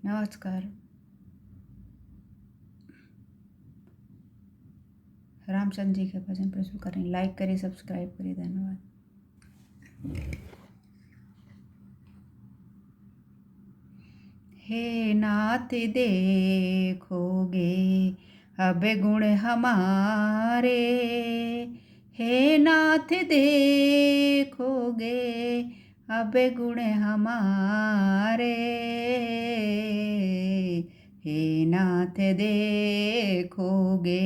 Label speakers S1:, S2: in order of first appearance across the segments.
S1: नमस्कार। रामचंद्र जी के भजन प्रस्तुत करें। लाइक करिए, सब्सक्राइब करिए। धन्यवाद। हे नाथ देखोगे अब गुण हमारे, हे नाथ देखोगे अब गुण हमारे, हे नाथ देखोगे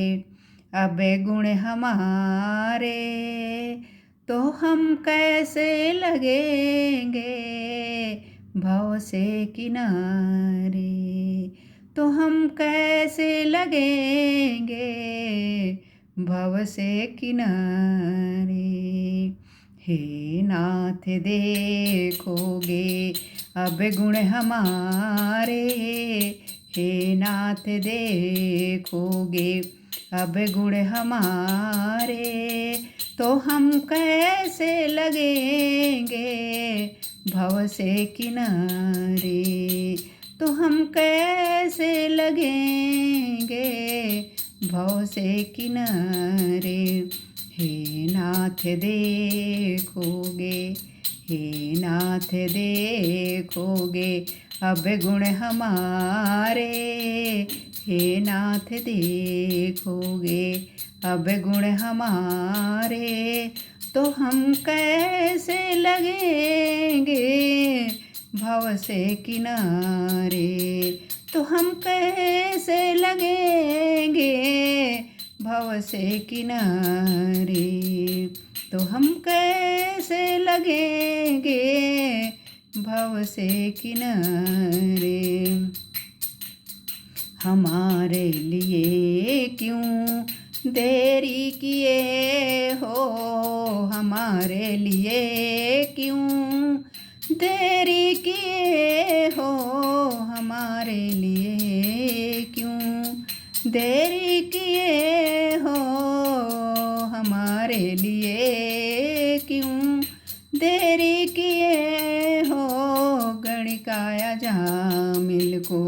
S1: अब गुण हमारे, तो हम कैसे लगेंगे भव से किनारे, तो हम कैसे लगेंगे भव से किनारे। हे नाथ देखोगे अब गुण हमारे, हे नाथ देखोगे अब गुण हमारे, तो हम कैसे लगेंगे भव से किनारे, तो हम कैसे लगेंगे भव से किनारे। हे नाथ देखोगे, हे नाथ देखोगे अब गुण हमारे, हे नाथ देखोगे अब गुण हमारे, तो हम कैसे लगेंगे भव से किनारे, तो हम कैसे लगेंगे भव से किनारे, तो हम कैसे लगेंगे भव से किनारे। हमारे लिए क्यों देरी किए हो, हमारे लिए क्यों देरी किए हो, हमारे लिए क्यों देरी किए हो, हमारे लिए क्यों देरी किए हो। गणिकाया जामिल को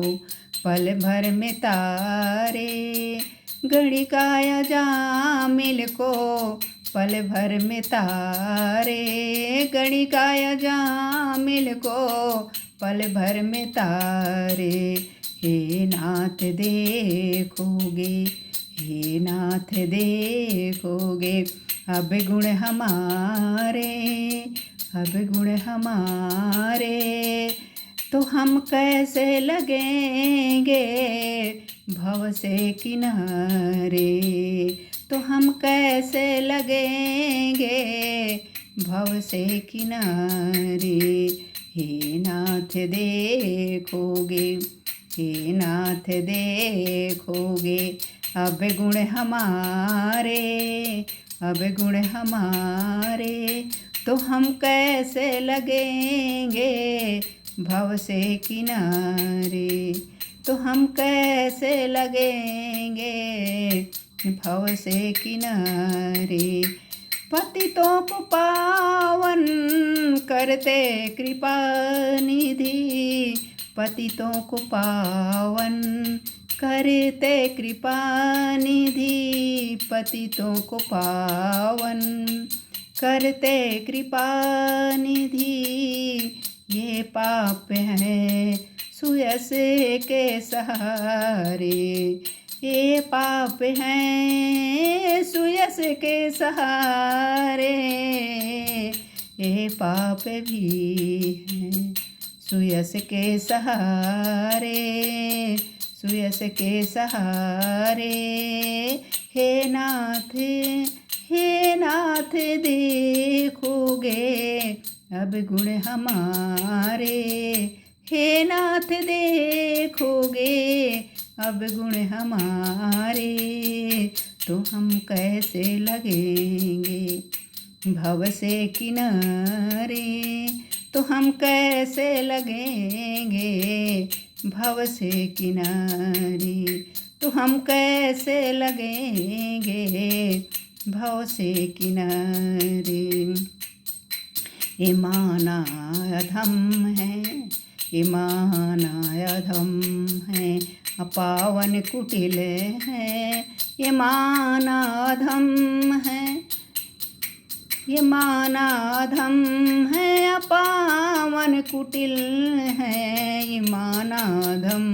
S1: पल भर में तारे, गणिकाया जामिल को पल भर में तारे, गणिकाया जामिल को पल भर में तारे। हे नाथ देखोगे, हे नाथ देखोगे अब गुण हमारे, अब गुण हमारे, तो हम कैसे लगेंगे भव से किनारे, तो हम कैसे लगेंगे भव से किनारे। हे नाथ देखोगे, हे नाथ देखोगे अब गुण हमारे, अब गुण हमारे, तो हम कैसे लगेंगे भव से किनारे, तो हम कैसे लगेंगे भव से किनारे। पतितों को पावन करते कृपा निधि, पतितों को पावन करते कृपा निधि, पतितों को पावन करते कृपा निधि। ये पाप है सुयस के सहारे, ये पाप हैं सुयस के सहारे, ये पाप भी हैं सुयस के सहारे, सुयस के सहारे। हे नाथ, हे नाथ देखोगे अब गुण हमारे, हे नाथ देखोगे अब गुण हमारे, तो हम कैसे लगेंगे भव से किनारे, तो हम कैसे लगेंगे भव से किनारे, तो हम कैसे लगेंगे भव से किनारे। ये माना अधम है, ये मानाधम है अपावन कुटिल है, ये मानाधम है, ये मानाधम है अपावन कुटिल है, ये मानाधम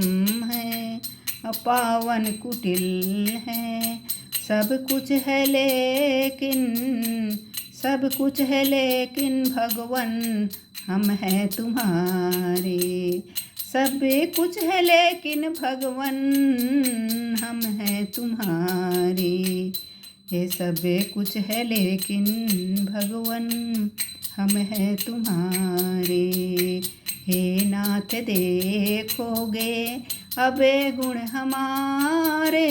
S1: है अपावन कुटिल है। सब कुछ है लेकिन भगवन हम हैं तुम्हारे। सब कुछ है लेकिन भगवन हम हैं तुम्हारे। ये सब कुछ है लेकिन भगवन हम हैं तुम्हारे। हे नाथ देखोगे अबे गुण हमारे,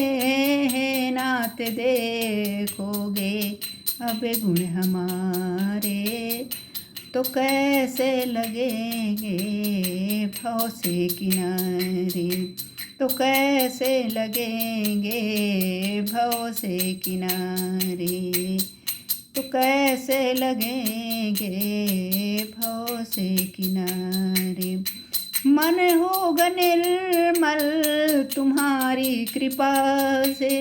S1: हे नाथ देखोगे अबे गुण हमारे, तो कैसे लगेंगे भव से किनारे, तो कैसे लगेंगे भव से किनारे, तो कैसे लगेंगे भव से किनारे। मन होगा निर्मल तुम्हारी कृपा से,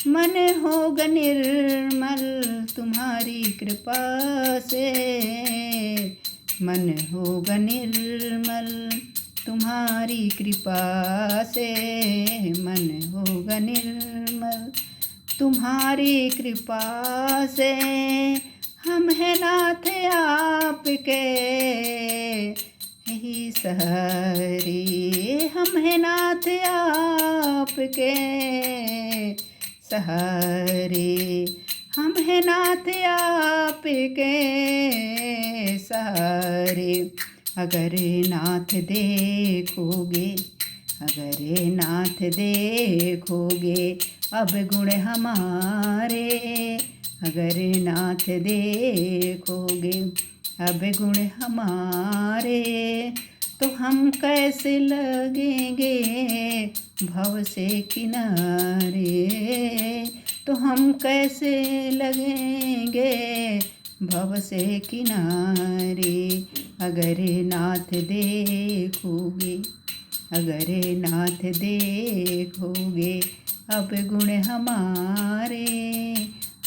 S1: मन होगा निर्मल तुम्हारी कृपा से, मन होगा निर्मल तुम्हारी कृपा से, मन होगा निर्मल तुम्हारी कृपा से। हम हैं नाथ आपके ही सहारे, हम हैं नाथ आपके सहारे, हम हैं नाथ आपके सहारे। अगर नाथ देखोगे, अगर नाथ देखोगे अब गुण हमारे, अगर नाथ देखोगे अब गुण हमारे, तो हम कैसे लगेंगे भव से किनारे, तो हम कैसे लगेंगे भव से किनारे। अगर नाथ देखोगे, अगर नाथ देखोगे अब गुण हमारे,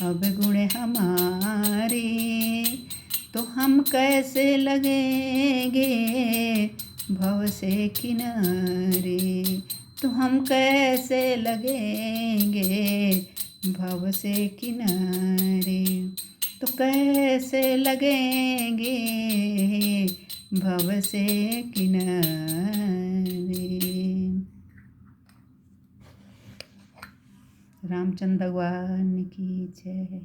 S1: अब गुण हमारे, तो हम कैसे लगेंगे भव से किनारे, तो हम कैसे लगेंगे भव से किनारे, तो कैसे लगेंगे भव से किनारे। रामचंद्र भगवान की जय।